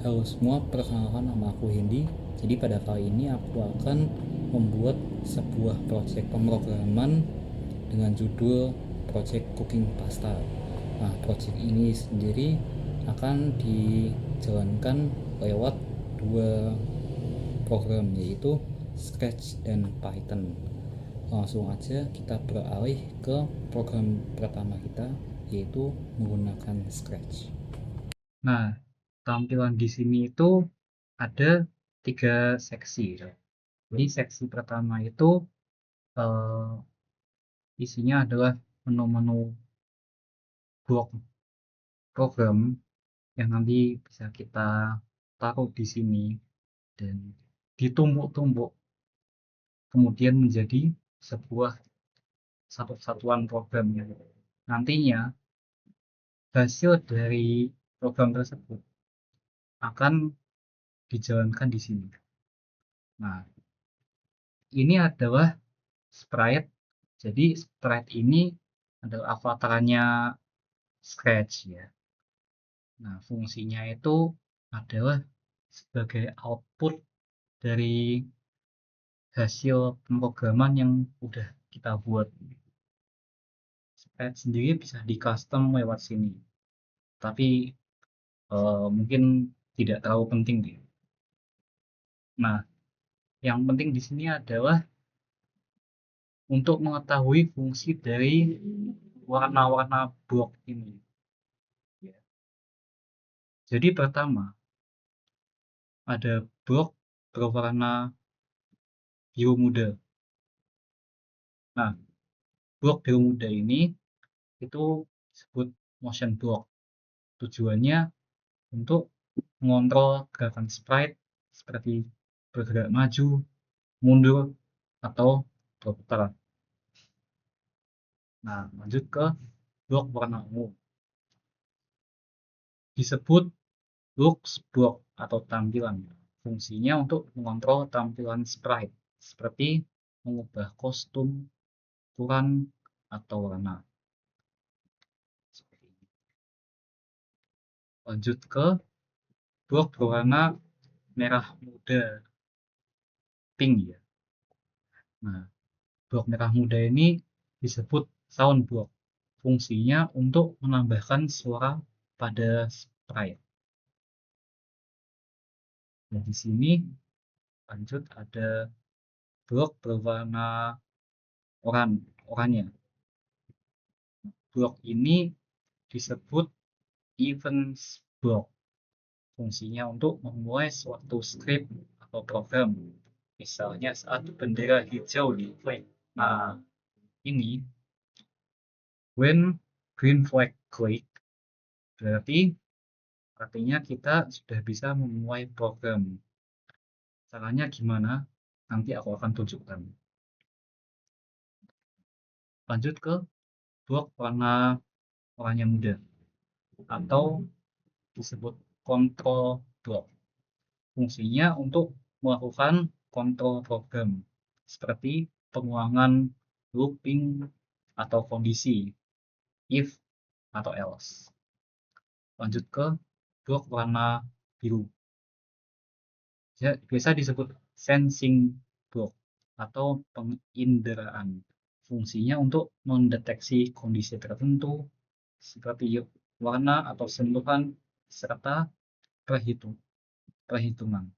Halo semua, perkenalkan nama aku Hendy. Jadi pada kali ini aku akan membuat sebuah project pemrograman dengan judul Project Cooking Pasta. Nah, project ini sendiri akan dijalankan lewat dua program, yaitu Scratch dan Python. Langsung aja kita beralih ke program pertama kita, yaitu menggunakan Scratch. Nah, tampilan di sini itu ada 3 seksi. Jadi seksi pertama itu eh, isinya adalah menu-menu blok program yang nanti bisa kita taruh di sini dan ditumbuk-tumbuk kemudian menjadi sebuah satu satuan program yang nantinya hasil dari program tersebut akan dijalankan di sini. Nah, ini adalah sprite. Jadi sprite ini adalah avatarnya Scratch ya. Nah, fungsinya itu adalah sebagai output dari hasil pemrograman yang udah kita buat. Sprite sendiri bisa di custom lewat sini, tapi mungkin tidak terlalu penting deh. Nah, yang penting di sini adalah untuk mengetahui fungsi dari warna-warna blok ini. Jadi pertama, ada blok berwarna biru muda. Nah, blok biru muda ini itu disebut motion block. Tujuannya untuk mengontrol gerakan sprite seperti bergerak maju, mundur, atau berputar. Nah, lanjut ke blok warna ungu. Disebut looks block atau tampilan. Fungsinya untuk mengontrol tampilan sprite seperti mengubah kostum, ukuran, atau warna. Lanjut ke blok berwarna merah muda, pink ya. Nah, blok merah muda ini disebut sound block. Fungsinya untuk menambahkan suara pada sprite. Nah, di sini lanjut ada blok berwarna oranye. Blok ini disebut events block. Fungsinya untuk memulai suatu script atau program. Misalnya saat bendera hijau di flag. Nah, ini when green flag click berarti artinya kita sudah bisa memulai program. Caranya gimana? Nanti aku akan tunjukkan. Lanjut ke blok warna oranye muda atau disebut control block. Fungsinya untuk melakukan kontrol program seperti pengulangan, looping, atau kondisi if atau else. Lanjut ke blok warna biru. Biasa disebut sensing block atau penginderaan. Fungsinya untuk mendeteksi kondisi tertentu seperti warna atau sentuhan serta perhitungan.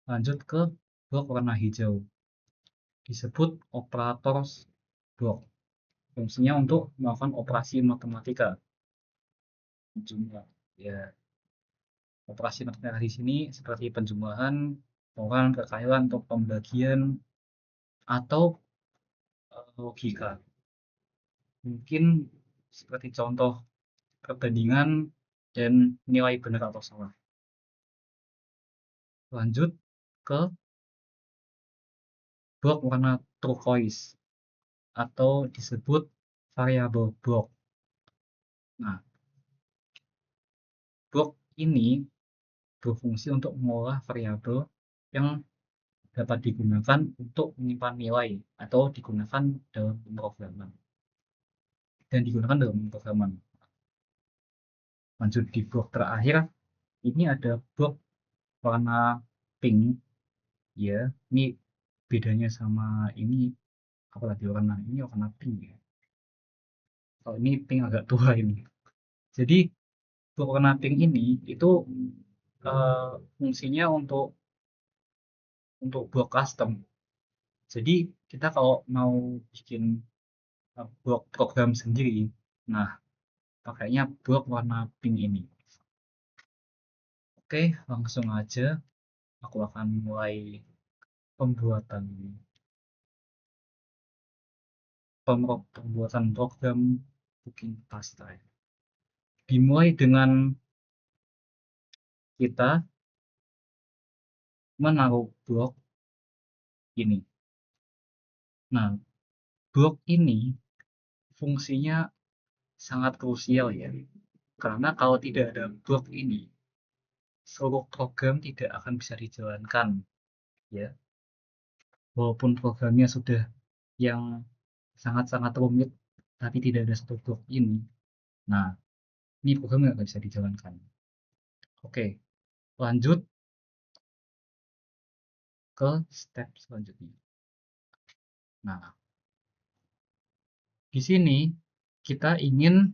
Lanjut ke blok warna hijau. Disebut operator blok. Fungsinya untuk melakukan operasi matematika. Jumlah. Ya, operasi matematika di sini seperti penjumlahan, pengurangan, perkalian, atau pembagian, atau logika. Mungkin seperti contoh perbandingan dan nilai benar atau salah. Lanjut ke blok warna turquoise atau disebut variable block. Nah, blok ini berfungsi untuk mengolah variabel yang dapat digunakan untuk menyimpan nilai atau digunakan dalam pemrograman. Lanjut di blok terakhir ini ada box warna pink ya. Ini bedanya sama ini apalagi warna ini warna pink ya. Kalau ini pink agak tua ini. Jadi box warna pink ini itu fungsinya untuk box custom. Jadi kita kalau mau bikin box program sendiri, nah pakainya box warna pink ini. Oke, langsung aja aku akan mulai pembuatan pembuatan program booking pasta. Dimulai dengan kita menaruh blok ini. Nah, blok ini fungsinya sangat krusial ya. Karena kalau tidak ada blok ini, seluruh program tidak akan bisa dijalankan ya. Walaupun programnya sudah yang sangat-sangat rumit, tapi tidak ada satu blok ini. Nah, ini program nggak bisa dijalankan. Oke, lanjut ke step selanjutnya. Nah, di sini kita ingin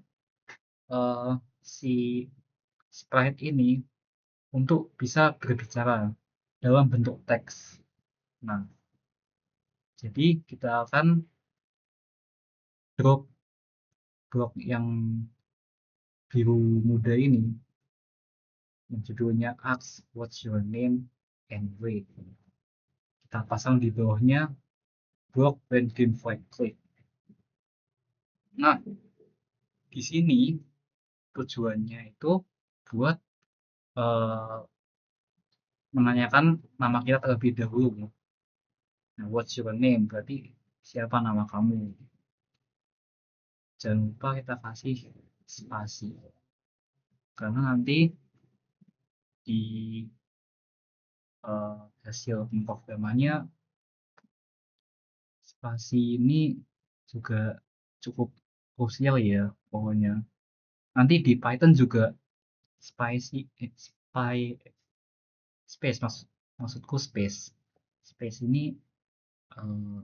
si sprite ini untuk bisa berbicara dalam bentuk teks. Nah, jadi kita akan drop blok yang biru muda ini, yang judulnya Ask What's Your Name and Wait. Kita pasang di bawahnya blok when green flag click. Nah, di sini tujuannya itu buat uh, menanyakan nama kita terlebih dahulu. Nah, what's your name? Berarti siapa nama kamu? Jangan lupa kita kasih spasi. Karena nanti di hasil pemrogramannya spasi ini juga cukup krusial ya pokoknya. Nanti di Python juga space maksudku space ini eh,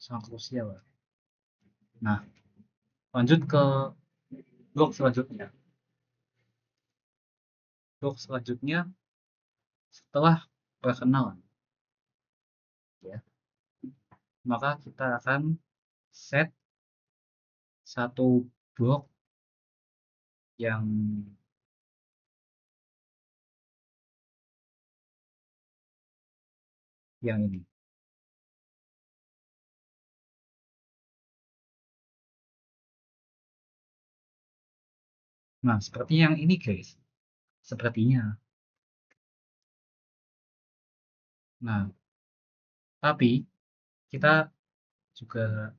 sangat krusial. Nah, lanjut ke blok selanjutnya. Blok selanjutnya setelah perkenalan ya, maka kita akan set satu blok yang ini. Nah, seperti yang ini guys. Sepertinya. Nah, tapi kita juga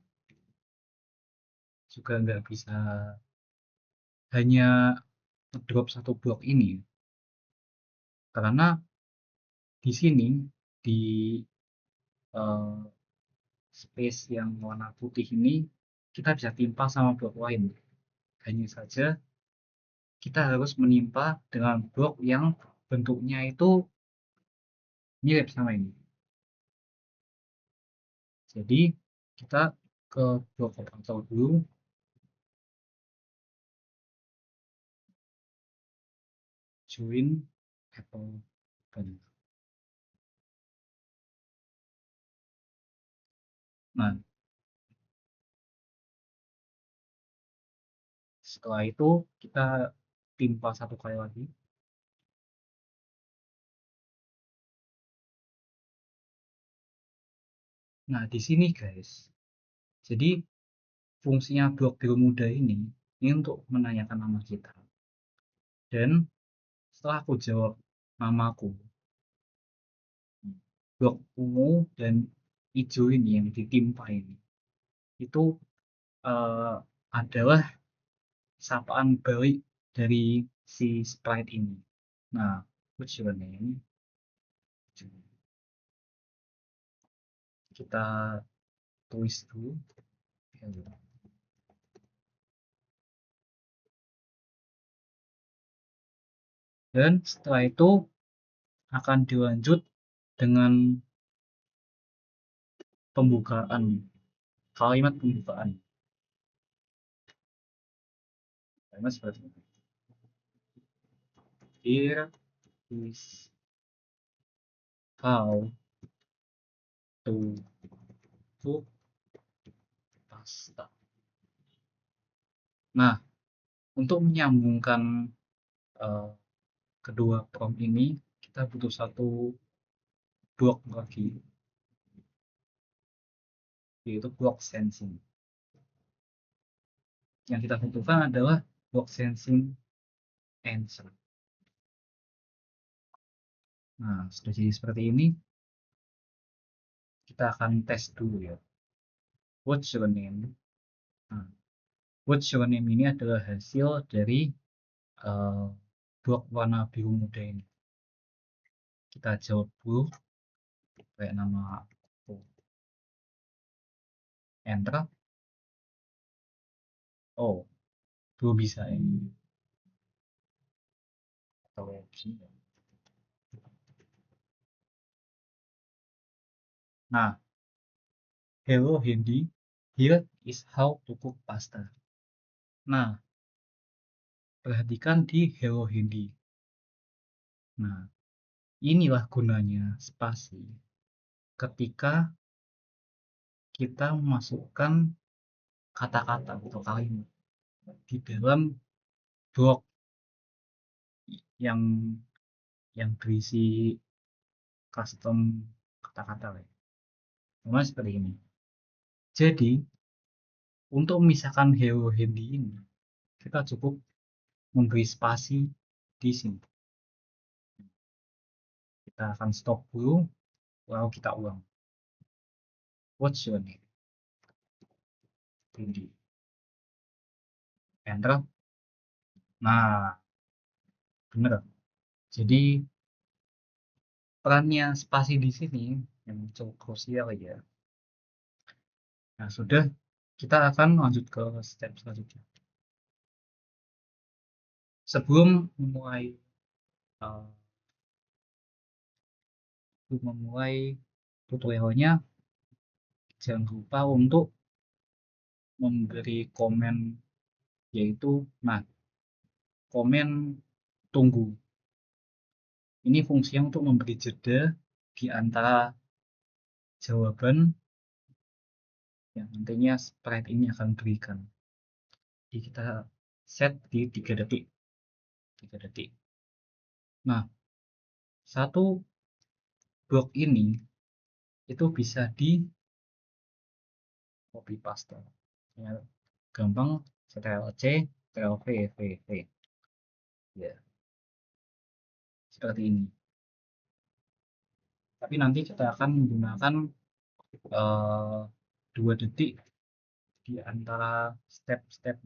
nggak bisa hanya drop satu blok ini. Karena di sini di eh, space yang warna putih ini kita bisa timpa sama blok lain. Hanya saja kita harus menimpa dengan blok yang bentuknya itu mirip sama ini. Jadi kita ke blok operator dulu. Join Apple Pen. Nah, setelah itu kita timpa satu kali lagi. Nah, di sini guys. Jadi fungsinya blok biru muda ini untuk menanyakan nama kita. Dan setelah aku jawab namaku, blok ungu dan hijau ini yang ditimpa ini itu adalah sapaan balik dari si sprite ini. Nah, what's your name? Kita tulis dulu. Dan setelah itu akan dilanjut dengan pembukaan, kalimat pembukaan. Kalimat seperti ini. Here is how to cook pasta. Nah, untuk menyambungkan kedua prompt ini, kita butuh satu blok lagi, yaitu blok sensing. Yang kita butuhkan adalah blok sensing answer. Nah, sudah jadi seperti ini, kita akan tes dulu ya. What's your name? Nah, what's your name ini adalah hasil dari blok warna biru muda ini. Kita jawab dulu, kayak nama aku. Enter. Oh, belum bisa ini. Atau begini. Nah, hello Hendy, here is how to cook pasta. Nah, perhatikan di hello Hendy. Nah, inilah gunanya spasi ketika kita memasukkan kata-kata atau kalimat di dalam blok yang berisi custom kata-kata ya. Memang seperti ini. Jadi, untuk memisahkan hello Hendy ini, kita cukup memberi spasi di sini. Kita akan stop dulu, lalu kita ulang. What's your name? Hendy. Enter. Nah, bener. Jadi perannya spasi di sini yang cukup krusial ya. Nah, sudah, kita akan lanjut ke step selanjutnya. Sebelum memulai tutorialnya, jangan lupa untuk memberi komen, yaitu komen tunggu. Ini fungsinya untuk memberi jeda di antara jawaban yang nantinya sprite ini akan berikan. Jadi kita set di 3 detik. 3 detik. Nah, satu blok ini itu bisa di copy paste. Ya, gampang, Ctrl+C, Ctrl+V, V. Ya, seperti ini. Tapi nanti kita akan menggunakan 2 detik di antara step-step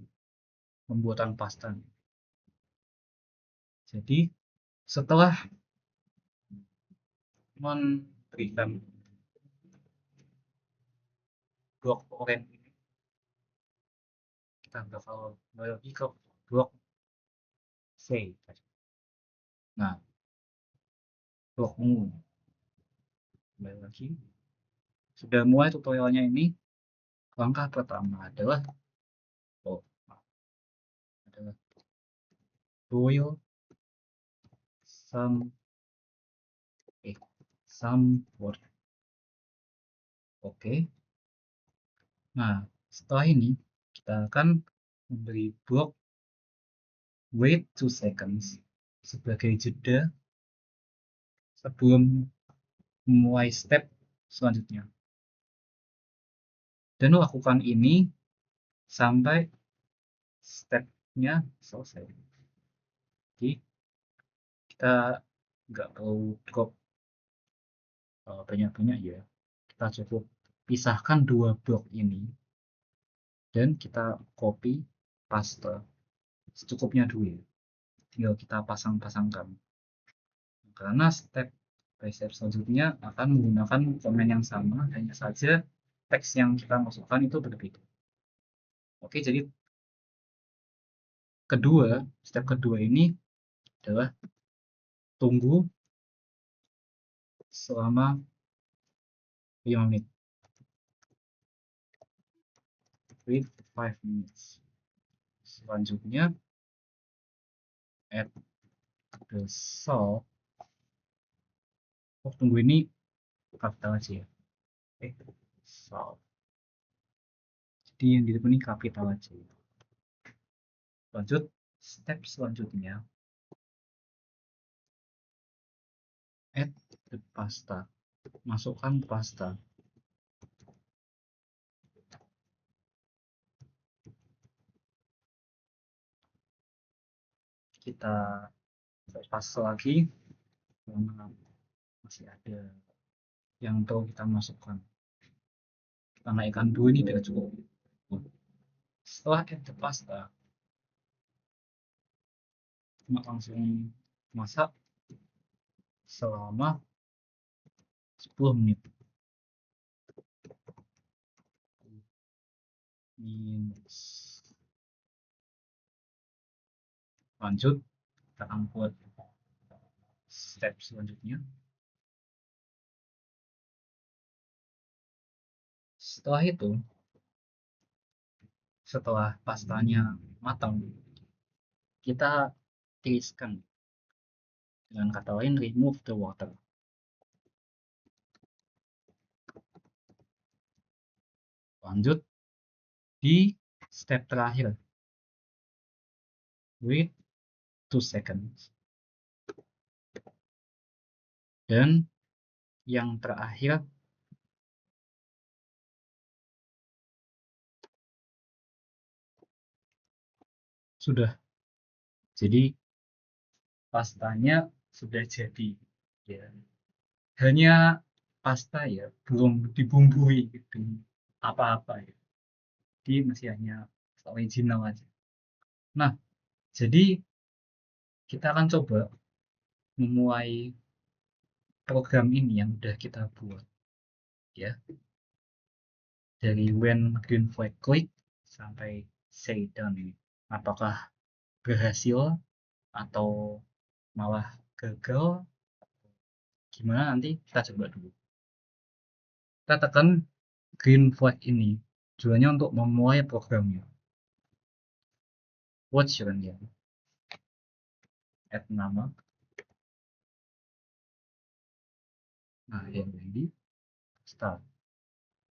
pembuatan pasta. Jadi setelah memberikan blok orange ini, kita bakal lagi ke blok C. Nah, blok ungu. Kembali lagi. Sudah mulai tutorialnya ini. Langkah pertama adalah boil some water. Oke. Nah, setelah ini kita akan memberi blok wait 2 seconds sebagai jeda sebelum memulai step selanjutnya. Dan lakukan ini sampai stepnya selesai. Jadi kita nggak perlu drop banyak-banyak ya. Kita cukup pisahkan 2 blok ini dan kita copy paste secukupnya dulu ya. Tinggal kita pasang-pasangkan. Karena step selanjutnya akan menggunakan komen yang sama, hanya saja teks yang kita masukkan itu berbeda. Oke, jadi step kedua ini adalah tunggu selama 5 menit. Wait 5 minutes. Selanjutnya add the salt. Oh, tunggu, ini kapital aja ya. Salt. Jadi yang di depan ini kapital aja. Lanjut, step selanjutnya add the pasta. Masukkan pasta. Kita paste lagi karena masih ada yang perlu kita masukkan. Kita naikkan dulu ini biar cukup. Setelah add the pasta, langsung masak selama 10 menit. Lanjut, kita akan buat step selanjutnya. Setelah itu, setelah pastanya matang, kita tiriskan. Dengan kata lain, remove the water. Lanjut di step terakhir, wait 2 seconds. Dan yang terakhir, sudah. Jadi pastanya sudah jadi ya. Hanya pasta ya, belum dibumbui gitu apa-apa ya. Jadi masih hanya original aja. Nah, jadi kita akan coba memulai program ini yang udah kita buat ya, dari when green flag click sampai say done ini. Apakah berhasil atau malah gagal, gimana nanti kita coba dulu. Kita tekan green flag ini tujuannya untuk memulai programnya. What's your name? Add nama. Nah, yang ini start.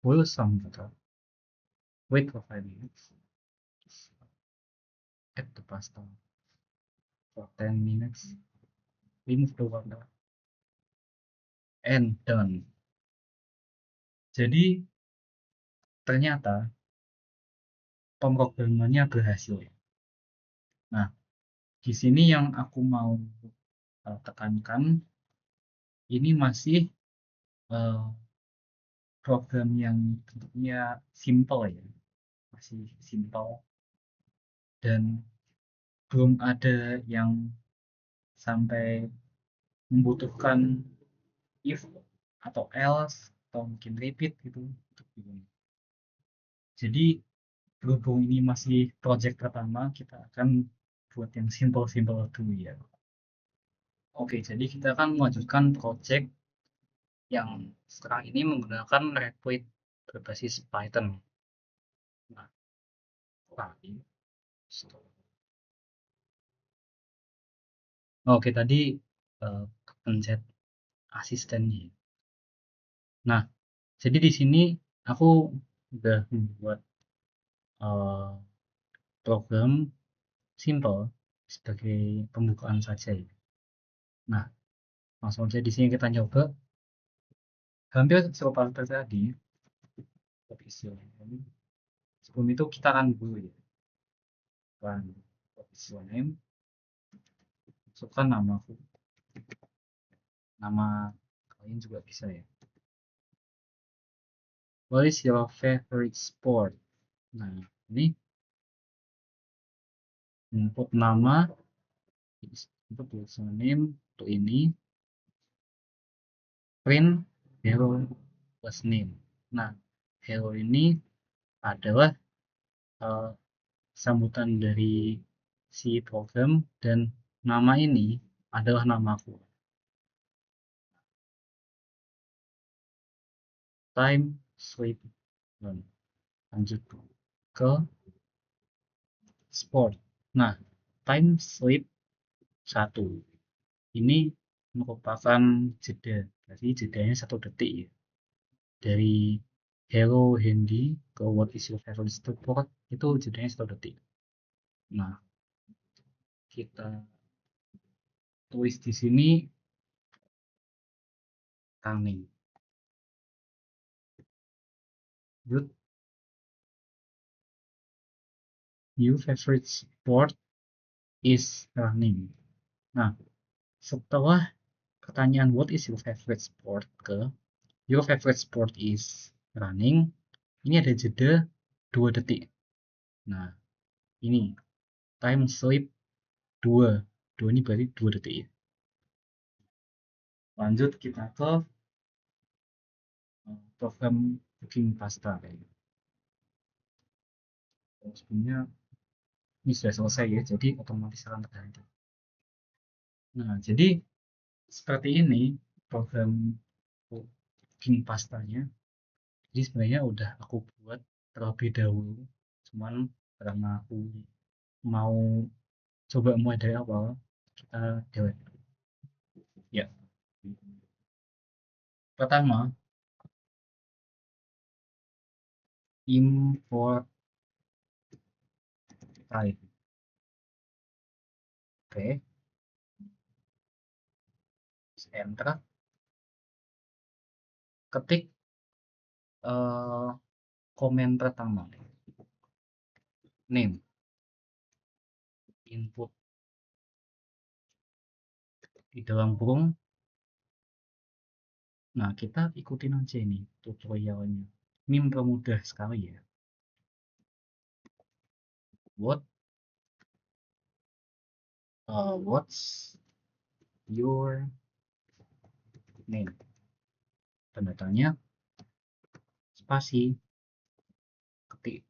Will some data. Wait for 5 minutes. Add the pasta for 10 minutes. Remove the water. And done. Jadi ternyata pemrogramannya berhasil. Nah, di sini yang aku mau tekankan, ini masih program yang bentuknya simple ya, masih simple dan belum ada yang sampai membutuhkan if atau else atau mungkin repeat gitu. Jadi berhubung ini masih project pertama, kita akan buat yang simple-simple dulu ya. Oke, jadi kita akan melanjutkan project yang sekarang ini menggunakan Replit berbasis Python. Nah, oke, tadi pencet asistennya. Nah, jadi di sini aku udah membuat program simple sebagai pembukaan saja ya. Nah, langsung aja di sini kita nyoba. Hampir serupa seperti tadi. Tapi sebelum itu kita akan dulu ya. Run name. Masukkan namaku. Nama kalian juga bisa ya. What is your favorite sport? Nah, ini input nama, input username untuk ini, print hello plus name. Nah, hello ini adalah sambutan dari si program dan nama ini adalah namaku. time sleep 1. Lanjut ke sport. Nah, time sleep 1 ini merupakan jeda, berarti jedanya 1 detik ya. Dari hello Handy ke what is your favorite sport itu jedanya 1 detik. Nah, kita tulis di sini running. Good. Your favorite sport is running. Nah, setelah pertanyaan what is your favorite sport ke your favorite sport is running, ini ada jeda 2 detik. Nah, ini time sleep 2. 2 ini berarti 2 detik ya. Lanjut kita ke program cooking pasta. Sebenarnya ini sudah selesai ya, jadi otomatis akan terganti. Nah, jadi seperti ini program cooking pastanya. Jadi sebenarnya udah aku buat terlebih dahulu, cuman karena aku mau coba mulai dari awal, kita delete. Ya, pertama import type. Oke, enter, ketik komen pertama, name, input di dalam kurung. Nah, kita ikutin aja ini tutorialnya. Ini mempermudah sekali ya. What's your name? Tanda tanya, spasi, ketik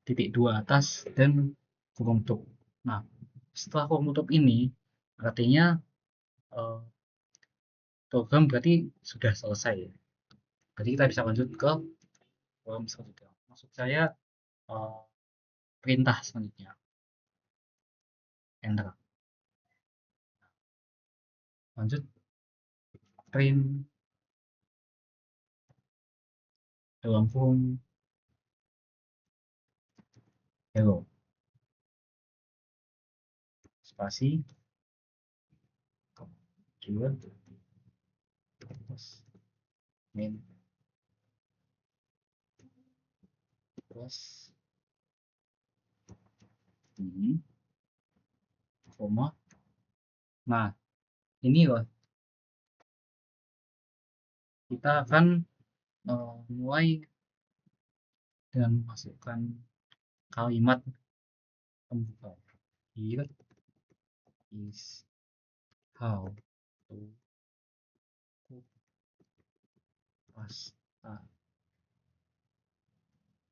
titik 2 atas dan kurung tutup. Nah, setelah kurung tutup ini artinya program berarti sudah selesai ya. Berarti kita bisa lanjut ke program selanjutnya. Maksud saya perintah selanjutnya. Enter. Lanjut print dalam kurung hello. Spasi keyword plus main plus koma. Nah, ini loh kita akan mulai dengan masukkan kalimat pembuka. Here is how to cook pasta.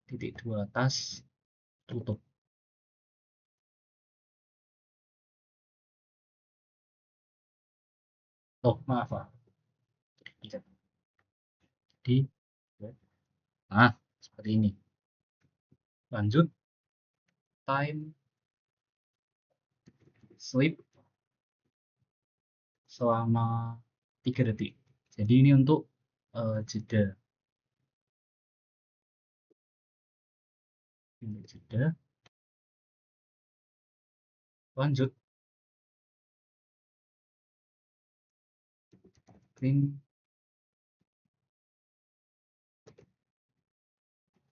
Titik 2 atas tutup. Oh, maaf Pak. Jadi, nah, seperti ini. Lanjut, time sleep selama 3 detik. Jadi ini untuk jeda. Ini jeda. Lanjut, clean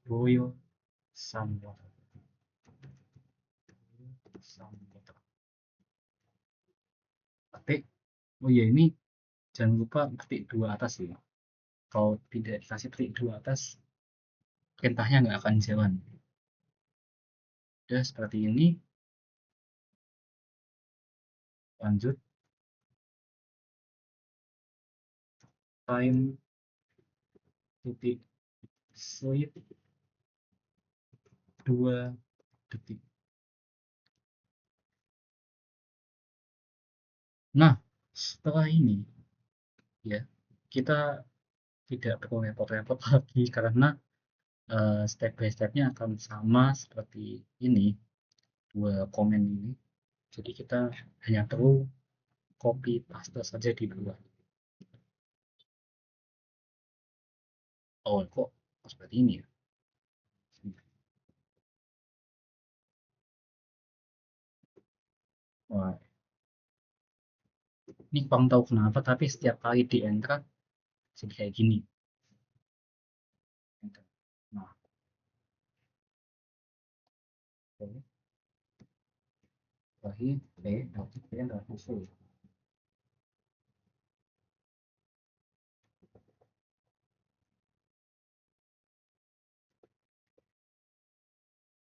boil some water. Ketik. Oh iya, ini jangan lupa ketik 2 atas ya. Kalau tidak dikasih ketik 2 atas, perintahnya nggak akan jalan. Udah seperti ini. Lanjut, time titik sleep 2 detik. Nah, setelah ini ya kita tidak perlu repot-repot lagi karena step by stepnya akan sama seperti ini, dua komen ini. Jadi kita hanya perlu copy paste saja di bawah. Oh, kok seperti ini ya? Wah, ini kurang tahu kenapa, tapi setiap kali di enter jadi kayak gini. Enter. Nah, oke. Lagi B, berarti B nggak full.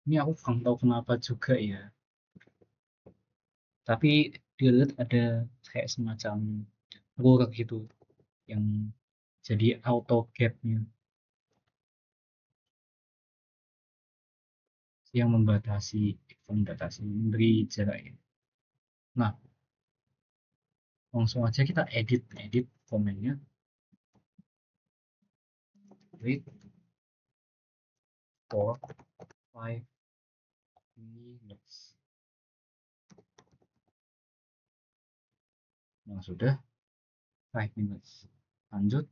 Ini aku kurang tahu kenapa juga ya. Tapi dilihat ada kayak semacam rule gitu yang jadi auto gapnya yang membatasi memberi jarak ya. Nah, langsung aja kita edit komennya. Wait for 5 minutes. Nah, sudah 5 minutes. Lanjut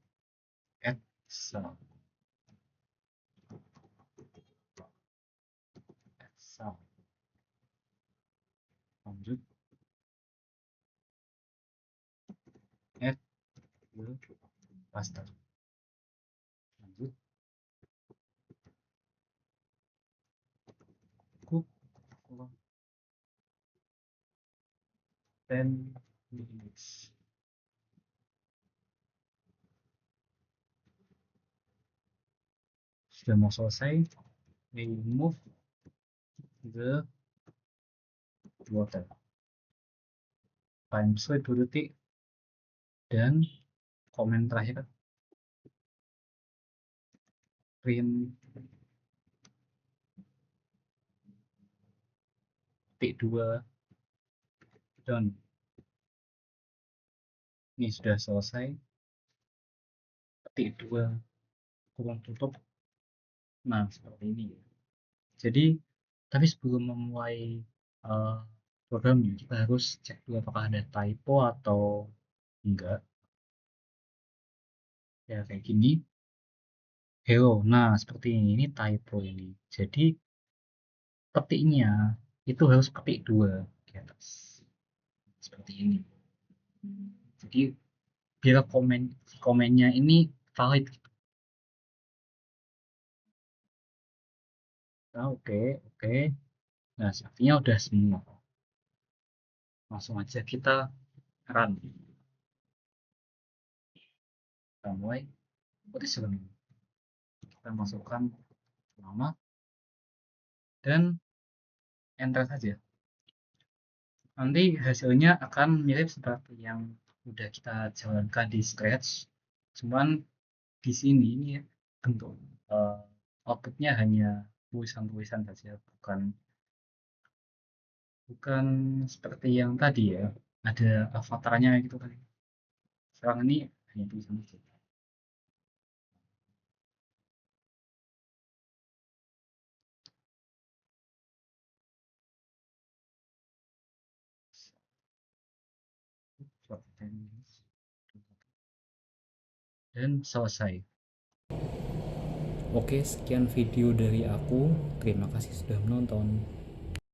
add cell. Add cell. Lanjut add the pasta. Lanjut cook for 10 minutes. Sudah mau selesai, remove the water. Time slip 2 detik dan komen terakhir print P2 done. Ini sudah selesai. Petik 2 kurung tutup. Nah, seperti ini. Jadi, tapi sebelum memulai programnya, kita harus cek dulu apakah ada typo atau enggak. Ya, kayak gini. Hello. Nah, seperti ini typo ini. Jadi, petiknya itu harus petik 2 di atas. Seperti ini. Jadi, biar komennya ini valid. Nah, oke. Nah, sepertinya udah semua. Langsung aja kita run. Kita mulai. Kita masukkan nama dan enter saja. Nanti hasilnya akan mirip seperti yang udah kita jalankan di Scratch. Cuman di sini ini bentuk outputnya hanya tulisan-tulisan saja, bukan seperti yang tadi ya. Ada avatarnya gitu kan. Sekarang ini hanya tulisan saja. Dan selesai. Oke, sekian video dari aku. Terima kasih sudah menonton.